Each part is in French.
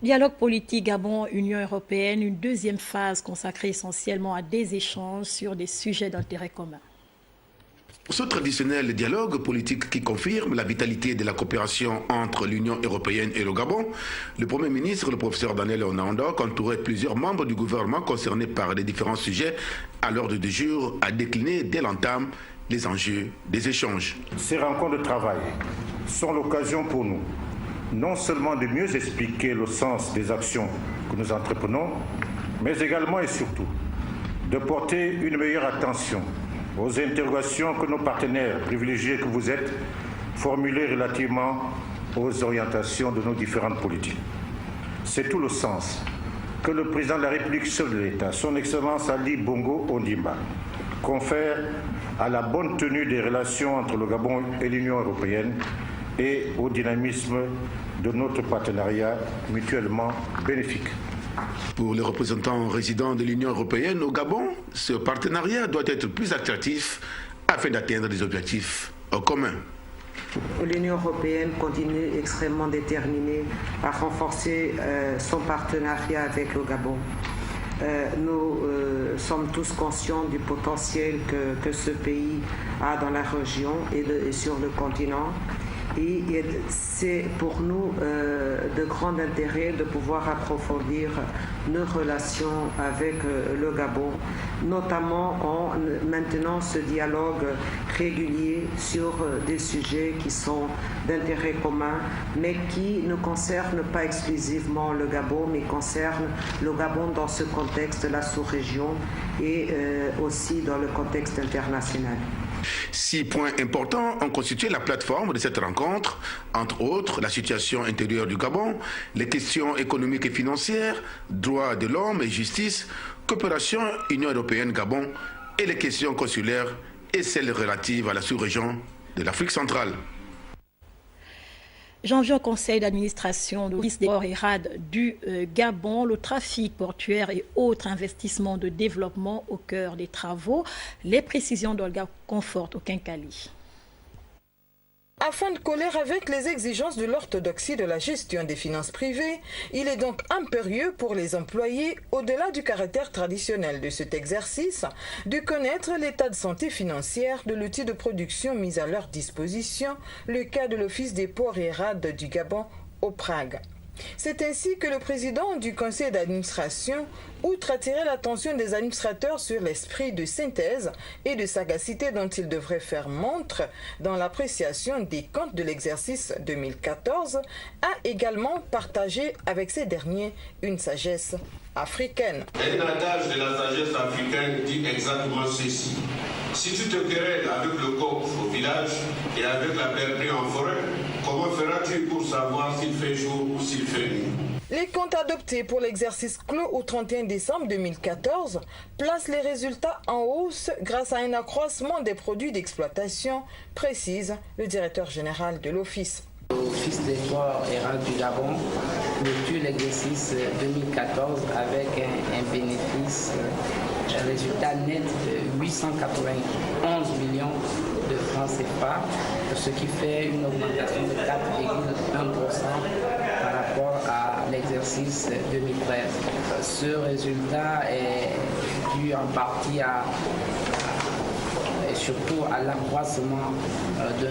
Dialogue politique Gabon-Union européenne, une deuxième phase consacrée essentiellement à des échanges sur des sujets d'intérêt commun. Ce traditionnel dialogue politique qui confirme la vitalité de la coopération entre l'Union européenne et le Gabon, le Premier ministre, le professeur Daniel Ondandok, entouré de plusieurs membres du gouvernement concernés par les différents sujets à l'ordre du jour, a décliné dès l'entame les enjeux des échanges. Ces rencontres de travail sont l'occasion pour nous non seulement de mieux expliquer le sens des actions que nous entreprenons, mais également et surtout de porter une meilleure attention aux interrogations que nos partenaires privilégiés que vous êtes formulées relativement aux orientations de nos différentes politiques. C'est tout le sens que le président de la République, chef de l'État, son Excellence Ali Bongo Ondimba, confère à la bonne tenue des relations entre le Gabon et l'Union européenne et au dynamisme de notre partenariat mutuellement bénéfique. Pour les représentants résidents de l'Union européenne au Gabon, ce partenariat doit être plus attractif afin d'atteindre des objectifs communs. L'Union européenne continue extrêmement déterminée à renforcer son partenariat avec le Gabon. Nous sommes tous conscients du potentiel que ce pays a dans la région et sur le continent. Et c'est pour nous de grand intérêt de pouvoir approfondir nos relations avec le Gabon, notamment en maintenant ce dialogue régulier sur des sujets qui sont d'intérêt commun, mais qui ne concernent pas exclusivement le Gabon, mais concernent le Gabon dans ce contexte de la sous-région et aussi dans le contexte international. 6 points importants ont constitué la plateforme de cette rencontre, entre autres la situation intérieure du Gabon, les questions économiques et financières, droits de l'homme et justice, coopération Union européenne-Gabon et les questions consulaires et celles relatives à la sous-région de l'Afrique centrale. Janvier au conseil d'administration de l'Office des ports et rades du Gabon, le trafic portuaire et autres investissements de développement au cœur des travaux. Les précisions d'Olga Confort au Kinkali. Afin de coller avec les exigences de l'orthodoxie de la gestion des finances privées, il est donc impérieux pour les employés, au-delà du caractère traditionnel de cet exercice, de connaître l'état de santé financière de l'outil de production mis à leur disposition, le cas de l'Office des ports et rades du Gabon au Prague. C'est ainsi que le président du conseil d'administration, outre attirer l'attention des administrateurs sur l'esprit de synthèse et de sagacité dont ils devraient faire montre dans l'appréciation des comptes de l'exercice 2014, a également partagé avec ces derniers une sagesse africaine. Un adage de la sagesse africaine dit exactement ceci. Si tu te querelles avec le coq au village et avec la perdrix en forêt, comment feras-tu pour savoir s'il fait jour ou s'il fait nuit? Les comptes adoptés pour l'exercice clos au 31 décembre 2014 placent les résultats en hausse grâce à un accroissement des produits d'exploitation, précise le directeur général de l'Office. L'Office des ports et rades du Gabon clôture l'exercice 2014 avec un bénéfice, un résultat net de 891 millions de francs CFA, ce qui fait une augmentation de 4,1% par rapport à l'exercice 2013. Ce résultat est dû en partie et surtout à l'accroissement de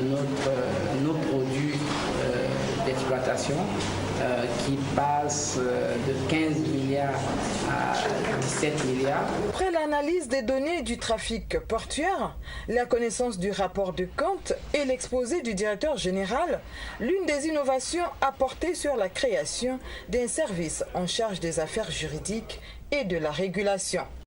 nos produits d'exploitation qui passe de 15 milliards à 17 milliards. Après l'analyse des données du trafic portuaire, la connaissance du rapport de compte et l'exposé du directeur général, l'une des innovations apportées sur la création d'un service en charge des affaires juridiques et de la régulation.